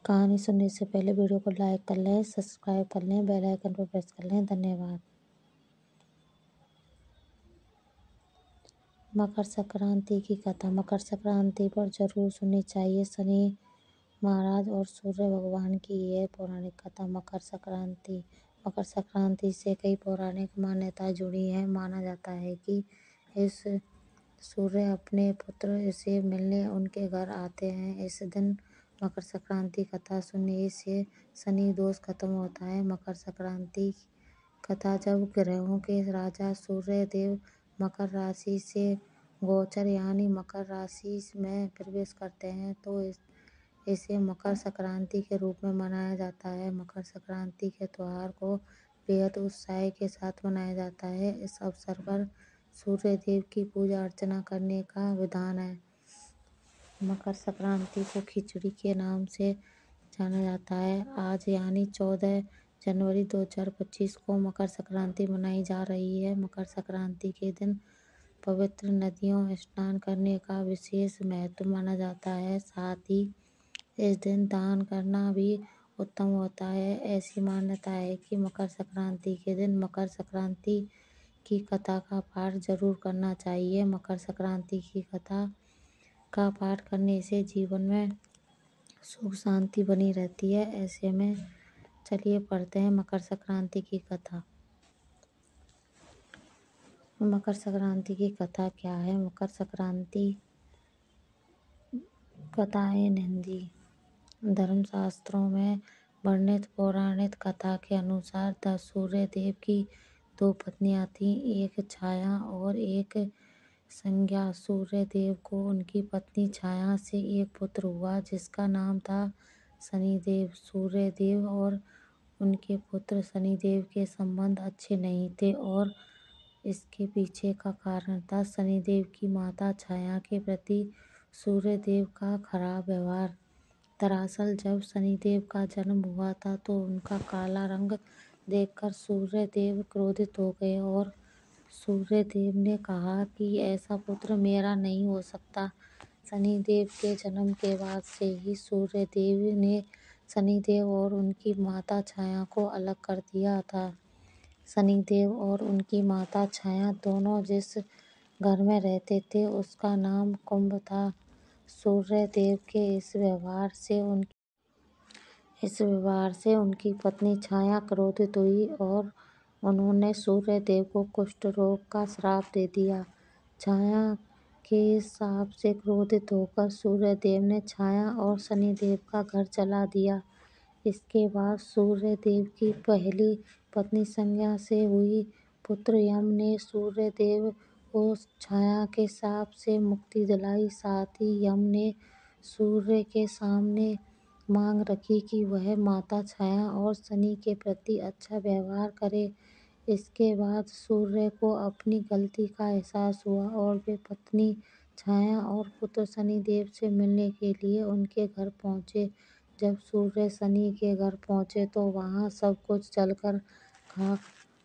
कहानी सुनने से पहले वीडियो को लाइक कर लें, सब्सक्राइब कर लें, बेल आइकन पर प्रेस कर लें। धन्यवाद। मकर संक्रांति की कथा। मकर संक्रांति पर जरूर सुननी चाहिए शनि महाराज और सूर्य भगवान की यह पौराणिक कथा। मकर संक्रांति से कई पौराणिक मान्यताएं जुड़ी हैं। माना जाता है कि इस सूर्य अपने पुत्र से मिलने उनके घर आते हैं। इस दिन मकर संक्रांति कथा सुनने से शनि दोष खत्म होता है। मकर संक्रांति कथा। जब ग्रहों के राजा सूर्य देव मकर राशि से गोचर यानी मकर राशि में प्रवेश करते हैं तो इसे मकर संक्रांति के रूप में मनाया जाता है। मकर संक्रांति के त्योहार को बेहद उत्साह के साथ मनाया जाता है। इस अवसर पर सूर्य देव की पूजा अर्चना करने का विधान है। मकर संक्रांति को खिचड़ी के नाम से जाना जाता है। आज यानी 14 जनवरी 2025 को मकर संक्रांति मनाई जा रही है। मकर संक्रांति के दिन पवित्र नदियों में स्नान करने का विशेष महत्व माना जाता है। साथ ही इस दिन दान करना भी उत्तम होता है। ऐसी मान्यता है कि मकर संक्रांति के दिन मकर संक्रांति की कथा का पाठ जरूर करना चाहिए। मकर संक्रांति की कथा का पाठ करने से जीवन में सुख शांति बनी रहती है। ऐसे में चलिए पढ़ते हैं मकर संक्रांति की कथा। मकर संक्रांति की कथा क्या है? मकर संक्रांति कथा इन हिंदी। धर्मशास्त्रों में वर्णित पौराणिक कथा के अनुसार सूर्य देव की 2 पत्नियां थीं, एक छाया और एक संज्ञा। सूर्य देव को उनकी पत्नी छाया से एक पुत्र हुआ जिसका नाम था शनिदेव। सूर्य देव और उनके पुत्र शनिदेव के संबंध अच्छे नहीं थे और इसके पीछे का कारण था शनिदेव की माता छाया के प्रति सूर्य देव का खराब व्यवहार। दरअसल जब शनिदेव का जन्म हुआ था तो उनका काला रंग देखकर सूर्य देव क्रोधित हो गए और सूर्य देव ने कहा कि ऐसा पुत्र मेरा नहीं हो सकता। शनिदेव के जन्म के बाद से ही सूर्य देव ने शनिदेव और उनकी माता छाया को अलग कर दिया था। शनिदेव और उनकी माता छाया दोनों जिस घर में रहते थे उसका नाम कुंभ था। सूर्य देव के इस व्यवहार से उनकी पत्नी छाया क्रोधित हुई और उन्होंने सूर्य देव को कुष्ठ रोग का श्राप दे दिया। छाया के इस श्राप से क्रोधित होकर सूर्य देव ने छाया और शनिदेव का घर जला दिया। इसके बाद सूर्य देव की पहली पत्नी संज्ञा से हुई पुत्र यम ने सूर्य देव को छाया के श्राप से मुक्ति दिलाई। साथ ही यम ने सूर्य के सामने मांग रखी कि वह माता छाया और शनि के प्रति अच्छा व्यवहार करे। इसके बाद सूर्य को अपनी गलती का एहसास हुआ और वे पत्नी छाया और पुत्र शनिदेव से मिलने के लिए उनके घर पहुंचे। जब सूर्य शनि के घर पहुंचे तो वहां सब कुछ जलकर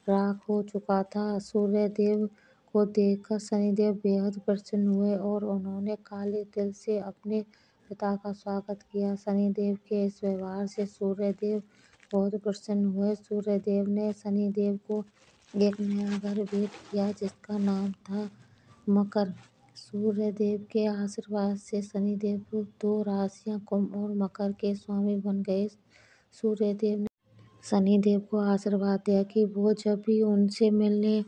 राख हो चुका था। सूर्य देव को देखकर शनिदेव बेहद प्रसन्न हुए और उन्होंने काले तिल से अपने पिता का स्वागत किया। शनिदेव के इस व्यवहार से सूर्य देव बहुत प्रसन्न हुए। सूर्य देव ने शनिदेव को एक नया घर भेंट किया जिसका नाम था मकर। सूर्य देव के आशीर्वाद से शनिदेव 2 राशियां कुंभ और मकर के स्वामी बन गए। सूर्य देव ने शनिदेव को आशीर्वाद दिया कि वो जब भी उनसे मिलने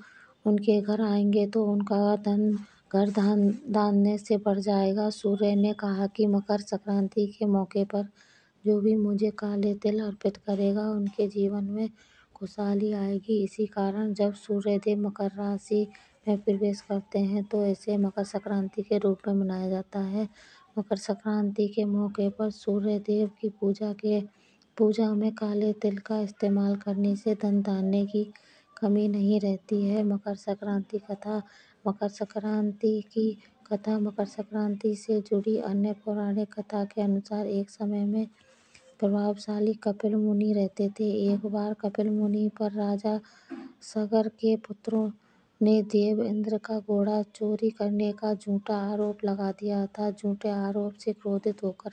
उनके घर आएंगे तो उनका घर धान्य से भर जाएगा। सूर्य ने कहा कि मकर संक्रांति के मौके पर जो भी मुझे काले तिल अर्पित करेगा उनके जीवन में खुशहाली आएगी। इसी कारण जब सूर्य देव मकर राशि में प्रवेश करते हैं तो इसे मकर संक्रांति के रूप में मनाया जाता है। मकर संक्रांति के मौके पर सूर्य देव की पूजा में काले तिल का इस्तेमाल करने से धन धान्य की कमी नहीं रहती है। मकर संक्रांति कथा। मकर संक्रांति से जुड़ी अन्य पौराणिक कथा के अनुसार एक समय में प्रभावशाली कपिल मुनि रहते थे। एक बार कपिल मुनि पर राजा सगर के पुत्रों ने देव इंद्र का घोड़ा चोरी करने का झूठा आरोप लगा दिया था। झूठे आरोप से क्रोधित होकर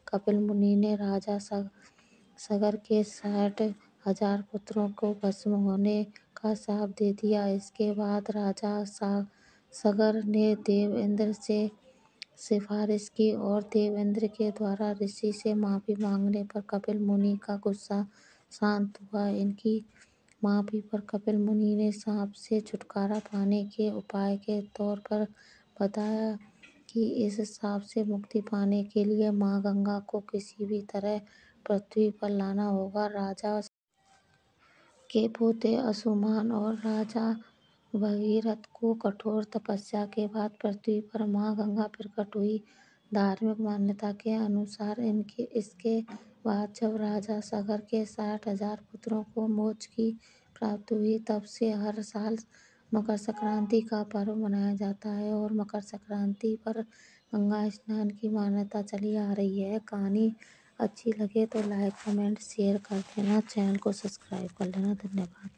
कपिल मुनि ने राजा सगर के 60,000 पुत्रों को भस्म होने का शाप दे दिया। इसके बाद राजा सगर ने देव इंद्र से सिफारिश की और देव इंद्र के द्वारा ऋषि से माफी मांगने पर कपिल मुनि का गुस्सा शांत हुआ। इनकी माफी पर कपिल मुनि ने सांप से छुटकारा पाने के उपाय के तौर पर बताया कि इस शाप से मुक्ति पाने के लिए माँ गंगा को किसी भी तरह पृथ्वी पर लाना होगा। राजा के पोते अंशुमान और राजा भगीरथ को कठोर तपस्या के बाद पृथ्वी पर माँ गंगा प्रकट हुई। धार्मिक मान्यता के अनुसार इसके बाद जब राजा सगर के 60,000 पुत्रों को मोक्ष की प्राप्ति हुई, तब से हर साल मकर संक्रांति का पर्व मनाया जाता है और मकर संक्रांति पर गंगा स्नान की मान्यता चली आ रही है। कहानी अच्छी लगे तो लाइक, कमेंट, शेयर कर देना। चैनल को सब्सक्राइब कर लेना। धन्यवाद।